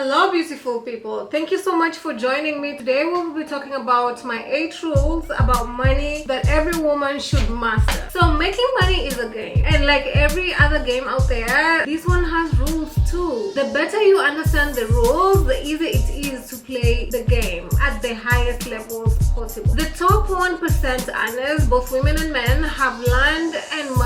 Hello beautiful people, thank you so much for joining me. Today we will be talking about my 8 rules about money that every woman should master. So making money is a game, and like every other game out there, this one has rules too. The better you understand the rules, the easier it is to play the game at the highest levels possible. The top 1% earners, both women and men, have learned and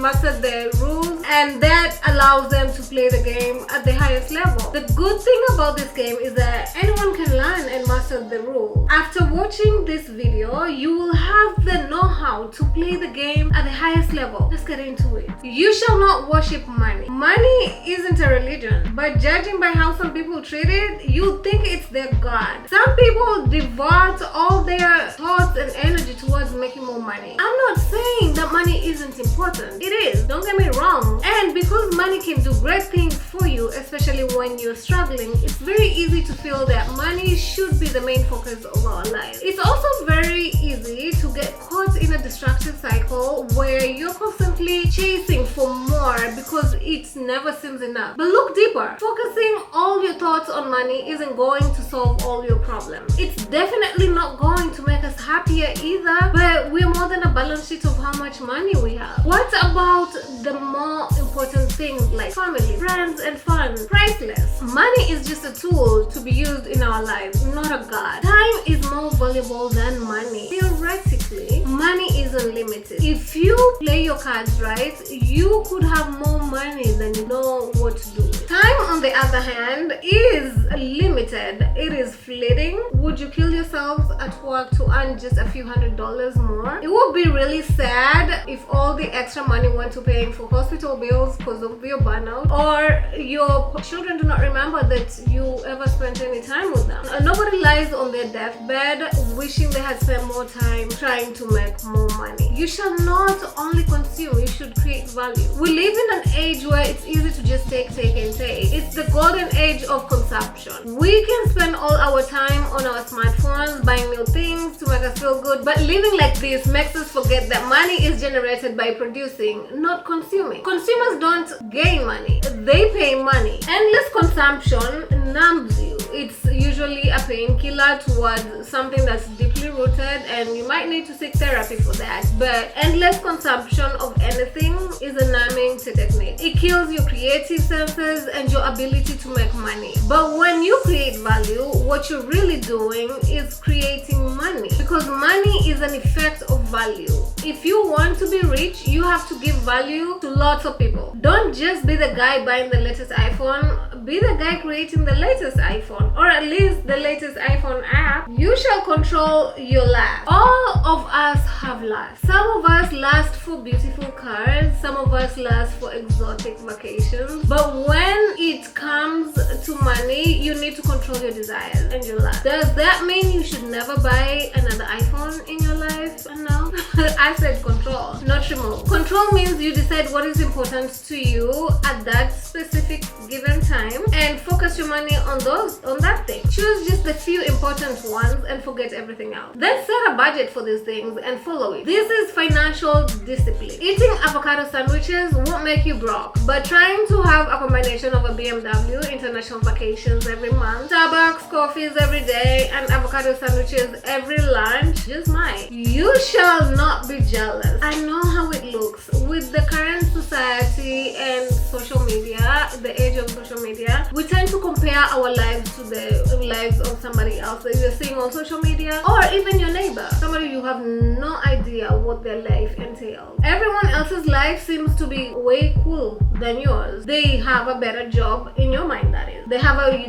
mastered their rules, and that allows them to play the game at the highest level. The good thing about this game is that anyone can learn and master the rule. After watching this video, you will have the know-how to play the game at the highest level. Let's get into it. You shall not worship money. Money isn't a religion, but judging by how some people treat it, you think it's their god. Some people devote all their thoughts and energy towards making more money. I'm not saying that money isn't important. It is, don't get me wrong. And because money can do great things for you, especially when you're struggling, it's very easy to feel that money should be the main focus of our life. It's also very easy to get caught in a destructive cycle where you're constantly chasing for more because it never seems enough. But look deeper. Focusing all your thoughts on money isn't going to solve all your problems. It's definitely not going to make us happier either, but we're more than a balance sheet of how much money we have. What about the more important things like family, friends, and fun? Priceless. Money is just a tool to be used in our lives, not a god. Time is more valuable than money. Theoretically, money is unlimited. If you play your cards right, you could have more money than you know what to do with. Time, on the other hand, is limited. It is fleeting. Would you kill yourself at work to earn just a few $100s more? It would be really sad if all the extra money went to paying for hospital bills because of your burnout, or your children do not remember that you ever spent any time with them. Nobody lies on their deathbed wishing they had spent more time trying to make more money. You shall not only consume, you should create value. We live in an age where it's easy to just take. It's the golden age of consumption. We can spend all our time on our smartphones buying new things to make us feel good, but living like this makes us forget that money is generated by producing, not consuming. Consumers don't gain money, they pay money. Endless consumption numbs you. It's usually a painkiller towards something that's deeply rooted, and you might need to seek therapy for that. But endless consumption of anything is a numbing technique. It kills your creative senses and your ability to make money. But when you create value, what you're really doing is creating money, because money is an effect of value. If you want to be rich, you have to give value to lots of people. Don't just be the guy buying the latest iPhone, be the guy creating the latest iPhone, or at least the latest iPhone app. You shall control your life. All of us have lust. Some of us lust for beautiful cars, some of us lust for exotic vacations, but when it comes to money, you need to control your desires and your lust. Does that mean you should never buy another iPhone in your life? No. I said control, not remove. Control means you decide what is important to you at that specific given time and focus your money on that thing. Choose just the few important ones and forget everything else. Then set a budget for these things and follow it. This is financial discipline. Eating avocado sandwiches won't make you broke, but trying to have a combination of a BMW, international vacations every month, Starbucks coffees every day, and avocado sandwiches every lunch just might. You shall not be jealous. I know how it looks with the current society and social media, the age of social media. We tend to compare our lives to the lives of somebody else that you're seeing on social media, or even your neighbor, somebody you have no idea what their life entails. Everyone else's life seems to be way cool than yours. They have a better job, in your mind that is.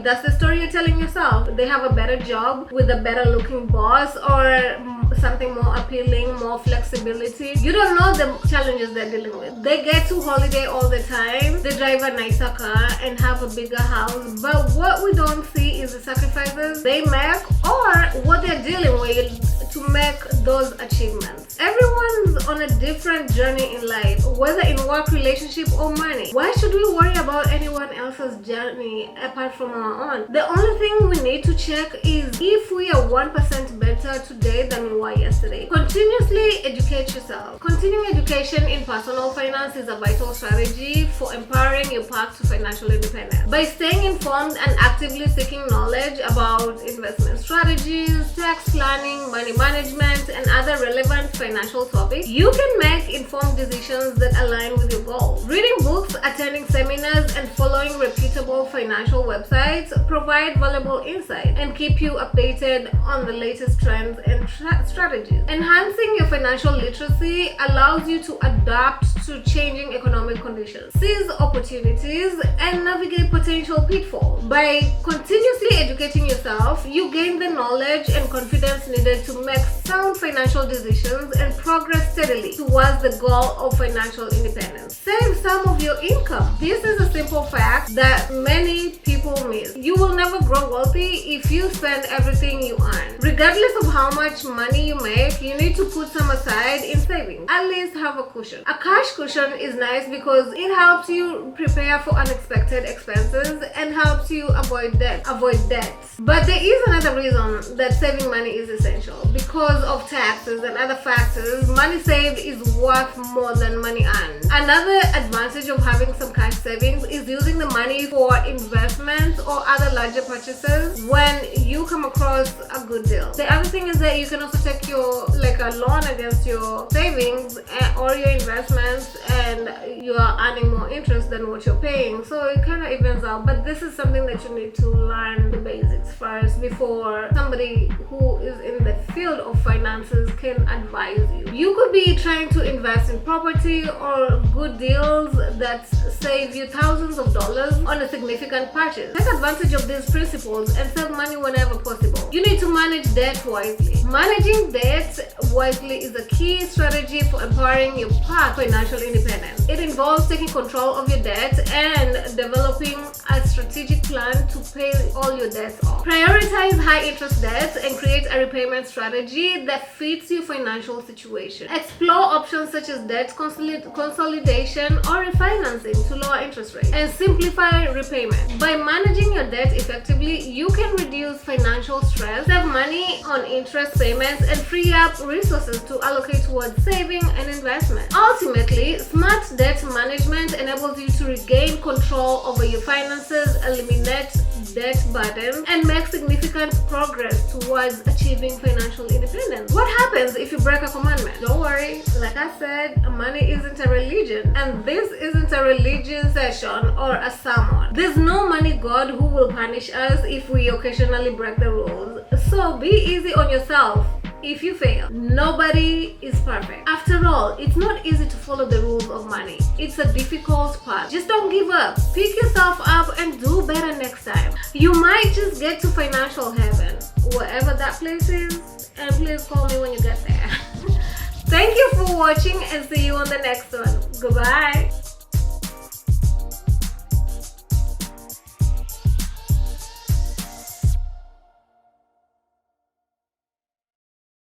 That's the story you're telling yourself. They have a better job with a better looking boss, or something more appealing, more flexibility. You don't know the challenges they're dealing with. They get to holiday all the time, they drive a nicer car and have a bigger house, but what we don't see is the sacrifices they make or what they're dealing with to make those achievements. Everyone's on a different journey in life, whether in work, relationship, or money. Why should we worry about anyone else's journey apart from our own? The only thing we need to check is if we are 1% better better today than we were yesterday. Continuously educate yourself. Continuing education in personal finance is a vital strategy for empowering your path to financial independence. By staying informed and actively seeking knowledge about investment strategies, tax planning, money management, and other relevant financial topics, you can make informed decisions that align with your goals. Reading books, attending seminars, and following reputable financial websites provide valuable insight and keep you updated on the latest trends and strategies. Enhancing your financial literacy allows you to adapt to changing economic conditions, seize opportunities, and navigate potential pitfalls. By continuously educating yourself, you gain the knowledge and confidence needed to make sound financial decisions and progress steadily towards the goal of financial independence. Save some of your income. This is a simple fact that many people miss. You will never grow wealthy if you spend everything you earn. Regardless of how much money you make, you need to put some aside in savings. At least have a cushion. A cash cushion is nice because it helps you prepare for unexpected expenses and helps you avoid debt. But there is another reason that saving money is essential. Because of taxes and other factors, money saved is worth more than money earned. Another advantage of having some cash savings is using the money for investments or other larger purchases when you come across a good deal. The other thing is that you can also take a loan against your savings or your investments, and you are earning more interest than what you're paying, so it kind of evens out. But this is something that you need to learn the basics first before somebody who is in the field of finances can advise you. You could be trying to invest in property or good deals that save you thousands of dollars on a significant purchase. Take advantage of these principles and save money whenever possible. You need to manage debt wisely. Managing debt wisely is a key strategy for empowering your path to financial independence. It involves taking control of your debt and developing a strategic plan to pay all your debts off. Prioritize high interest debts and create a repayment strategy that fits your financial situation. Explore options such as debt consolidation or refinancing to lower interest rates and simplify repayment. By managing your debt effectively, you can reduce financial stress, save money on interest payments, and free up resources to allocate towards saving and investment. Ultimately, smart debt management enables you to regain control over your finances, eliminate debt burdens, and make significant progress towards achieving financial independence. What happens if you break a commandment? Don't worry, like I said, money isn't a religion, and this isn't a religious session or a sermon. There's no money god who will punish us if we occasionally break the rules. So be easy on yourself if you fail. Nobody is perfect. After all, it's not easy to follow the rules of money. It's a difficult path. Just don't give up. Pick yourself up and do better next time. You might just get to financial heaven, wherever that place is, and please call me when you get there. Thank you for watching and see you on the next one. Goodbye.